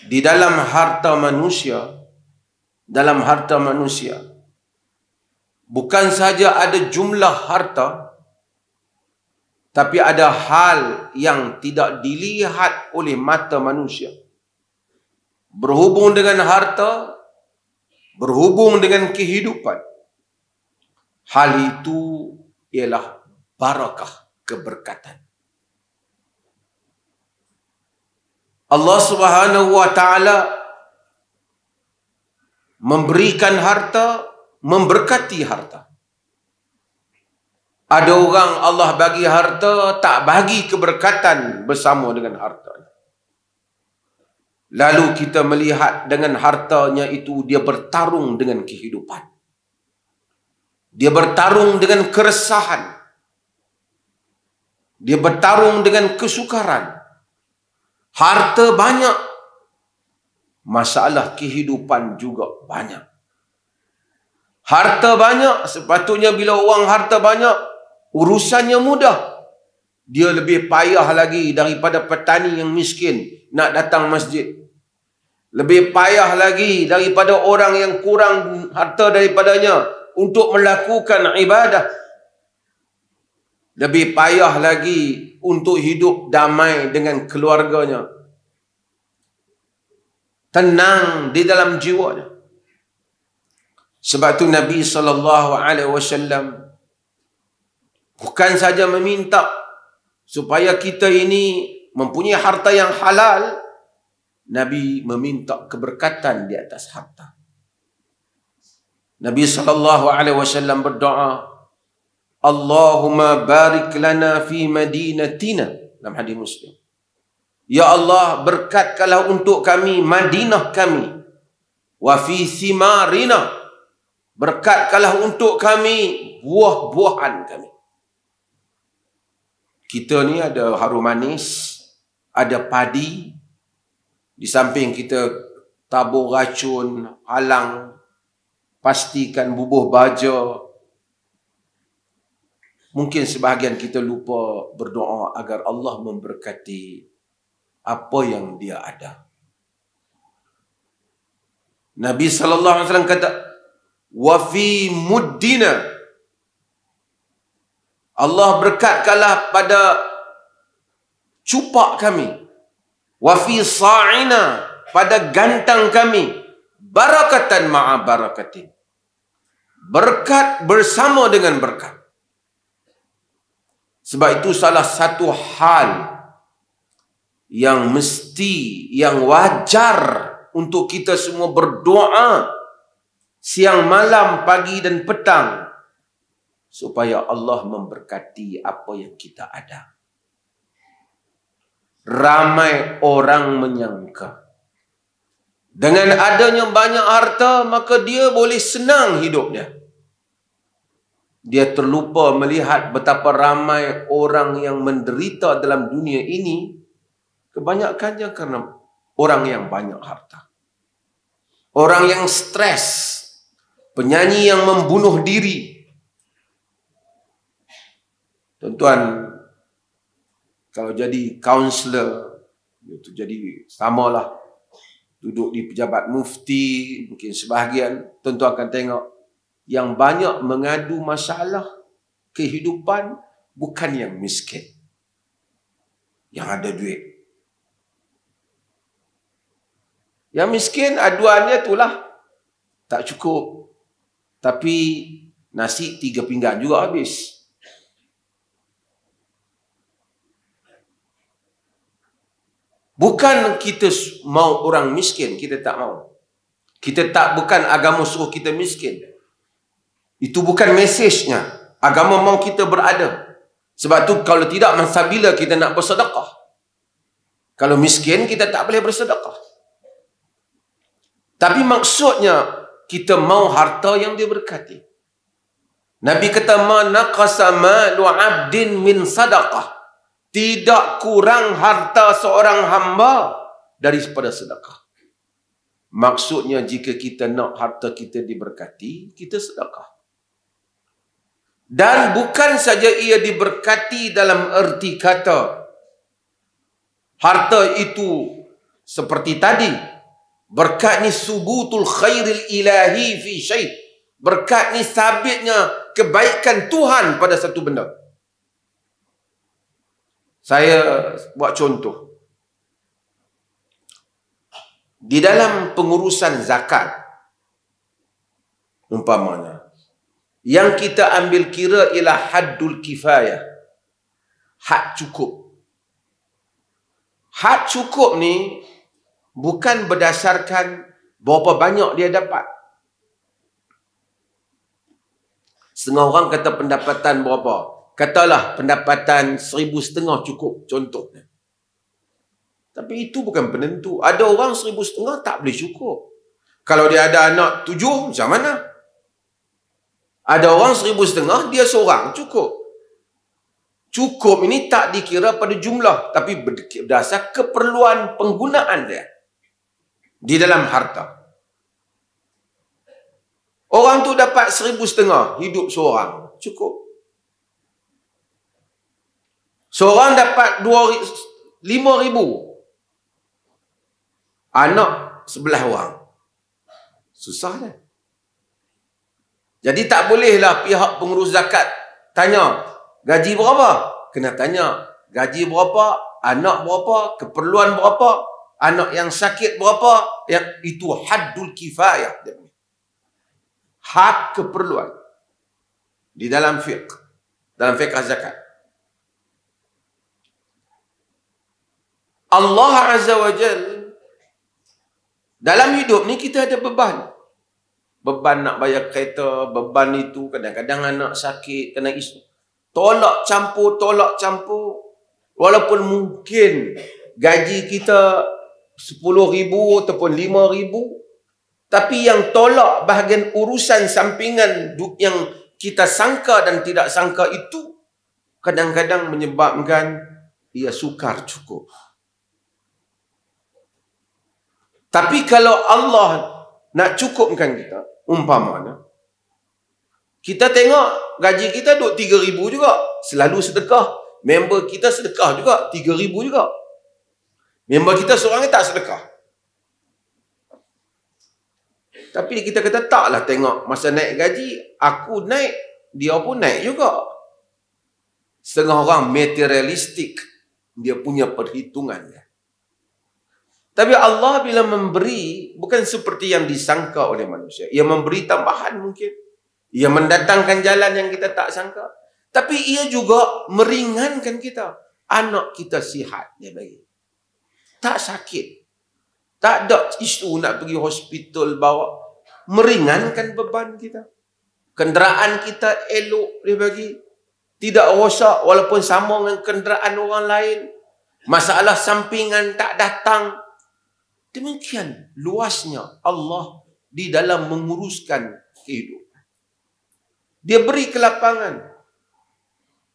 Di dalam harta manusia, bukan saja ada jumlah harta, tapi ada hal yang tidak dilihat oleh mata manusia. Berhubung dengan harta, berhubung dengan kehidupan. Hal itu ialah barakah, keberkatan. Allah Subhanahu wa taala memberikan harta, memberkati harta. Ada orang Allah bagi harta, tak bagi keberkatan bersama dengan harta. Lalu kita melihat dengan hartanya itu dia bertarung dengan kehidupan. Dia bertarung dengan keresahan. Dia bertarung dengan kesukaran. Harta banyak, masalah kehidupan juga banyak. Harta banyak, sepatutnya bila orang harta banyak, urusannya mudah. Dia lebih payah lagi daripada petani yang miskin nak datang masjid. Lebih payah lagi daripada orang yang kurang harta daripadanya untuk melakukan ibadah. Lebih payah lagi untuk hidup damai dengan keluarganya. Tenang di dalam jiwanya. Sebab itu Nabi SAW bukan saja meminta supaya kita ini mempunyai harta yang halal, Nabi meminta keberkatan di atas harta. Nabi SAW berdoa, Allahumma barik lana fi madinatina, dalam hadis Muslim. Ya Allah, berkatkanlah untuk kami Madinah kami. Wa fi thimarina, berkatkanlah untuk kami buah-buahan kami. Kita ni ada harum manis, ada padi. Di samping kita tabur racun, halang, pastikan bubuh baja. Mungkin sebahagian kita lupa berdoa agar Allah memberkati apa yang dia ada. Nabi SAW kata, wa fi muddina, Allah berkatkanlah pada cupak kami. Wa fi sa'ina, pada gantang kami. Barakatan ma'a barakatin, berkat bersama dengan berkat. Sebab itu salah satu hal yang mesti, yang wajar untuk kita semua berdoa siang malam, pagi dan petang, supaya Allah memberkati apa yang kita ada. Ramai orang menyangka dengan adanya banyak harta maka dia boleh senang hidup dia. Dia terlupa melihat betapa ramai orang yang menderita dalam dunia ini, kebanyakannya kerana orang yang banyak harta. Orang yang stres, penyanyi yang membunuh diri. Tuan-tuan, kalau jadi kaunselor, itu jadi samalah duduk di pejabat mufti, mungkin sebahagian, tuan-tuan akan tengok yang banyak mengadu masalah kehidupan bukan yang miskin, yang ada duit. Yang miskin aduannya itulah tak cukup, tapi nasi 3 pinggan juga habis. Bukan kita mau orang miskin, kita tak mau. Kita tak, bukan agama suruh kita miskin. Itu bukan mesejnya. Agama mau kita berada. Sebab tu kalau tidak, masa bila kita nak bersedekah? Kalau miskin, kita tak boleh bersedekah. Tapi maksudnya, kita mau harta yang diberkati. Nabi kata, ma naqasa malu 'abdin min sadaqah. Tidak kurang harta seorang hamba daripada sedekah. Maksudnya, jika kita nak harta kita diberkati, kita sedekah. Dan bukan saja ia diberkati dalam erti kata harta itu Seperti tadi, berkat ni subutul khairil ilahi fi syai'. Berkat ni sabitnya kebaikan Tuhan pada satu benda. Saya buat contoh. Di dalam pengurusan zakat, umpamanya, yang kita ambil kira ialah haddul kifayah. Had cukup. Had cukup ni bukan berdasarkan berapa banyak dia dapat. Setengah orang kata pendapatan berapa. Katalah pendapatan 1,500 cukup, contohnya. Tapi itu bukan penentu. Ada orang 1,500 tak boleh cukup. Kalau dia ada anak 7, macam mana? Ada orang 1,500, dia seorang cukup. Cukup ini tak dikira pada jumlah, tapi berdasar keperluan penggunaan dia di dalam harta. Orang tu dapat 1,500, hidup seorang, cukup. Seorang dapat 5,000, anak 11 orang. Susah dah. Jadi tak bolehlah pihak pengurus zakat tanya, gaji berapa? Kena tanya, gaji berapa, anak berapa, keperluan berapa, anak yang sakit berapa, yang itu haddul kifayah. Hak keperluan. Di dalam fiqh. Dalam fiqh zakat. Allah Azza wa Jal, dalam hidup ni kita ada beban. Beban nak bayar kereta, beban itu, kadang-kadang anak sakit, kena isu. Tolak campur. Walaupun mungkin gaji kita 10,000 ataupun 5,000, tapi yang tolak bahagian urusan sampingan yang kita sangka dan tidak sangka itu, kadang-kadang menyebabkan ia sukar cukup. Tapi kalau Allah nak cukupkan kita, umpamanya, kita tengok gaji kita duk 3,000 juga. Selalu sedekah. Member kita sedekah juga. 3,000 juga. Member kita seorang tak sedekah. Tapi kita kata taklah tengok masa naik gaji, aku naik, dia pun naik juga. Setengah orang materialistik. Dia punya perhitungannya. Tapi Allah bila memberi, bukan seperti yang disangka oleh manusia. Ia memberi tambahan mungkin. Ia mendatangkan jalan yang kita tak sangka. Tapi ia juga meringankan kita. Anak kita sihat, dia bagi. Tak sakit. Tak ada isu nak pergi hospital bawa. Meringankan beban kita. Kenderaan kita elok, dia bagi. Tidak rosak walaupun sama dengan kenderaan orang lain. Masalah sampingan tak datang. Demikian luasnya Allah di dalam menguruskan kehidupan. Dia beri kelapangan.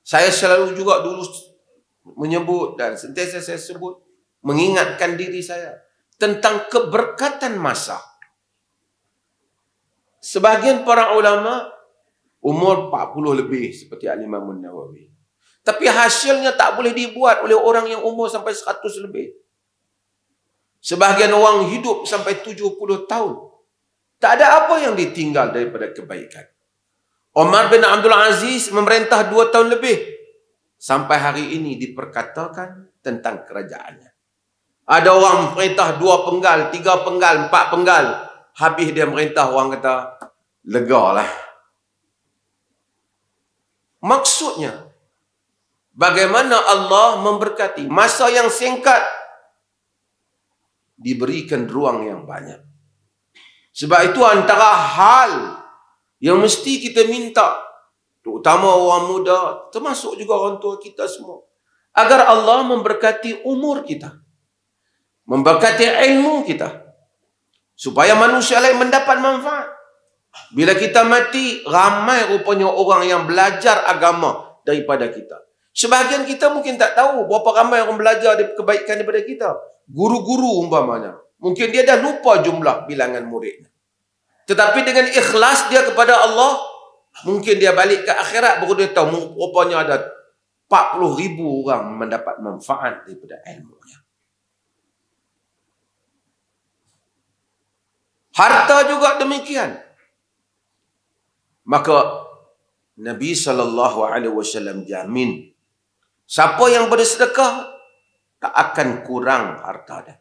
Saya selalu juga dulu menyebut dan sentiasa saya sebut, mengingatkan diri saya tentang keberkatan masa. Sebahagian para ulama umur 40 lebih seperti Al-Imam An-Nawawi. Tapi hasilnya tak boleh dibuat oleh orang yang umur sampai 100 lebih. Sebahagian orang hidup sampai 70 tahun. Tak ada apa yang ditinggal daripada kebaikan. Umar bin Abdul Aziz memerintah 2 tahun lebih. Sampai hari ini diperkatakan tentang kerajaannya. Ada orang memerintah 2 penggal, 3 penggal, 4 penggal. Habis dia merintah, orang kata, lega lah. Maksudnya, bagaimana Allah memberkati masa yang singkat, diberikan ruang yang banyak. Sebab itu antara hal yang mesti kita minta, terutama orang muda, termasuk juga orang tua kita semua, agar Allah memberkati umur kita, memberkati ilmu kita, supaya manusia lain mendapat manfaat. Bila kita mati, ramai rupanya orang yang belajar agama daripada kita. Sebahagian kita mungkin tak tahu berapa ramai orang belajar kebaikan daripada kita. Guru-guru umpamanya. Mungkin dia dah lupa jumlah bilangan muridnya. Tetapi dengan ikhlas dia kepada Allah, mungkin dia balik ke akhirat baru dia tahu rupanya ada 40,000 orang mendapat manfaat daripada ilmunya. Harta juga demikian. Maka Nabi SAW jamin, siapa yang bersedekah tak akan kurang harta dia.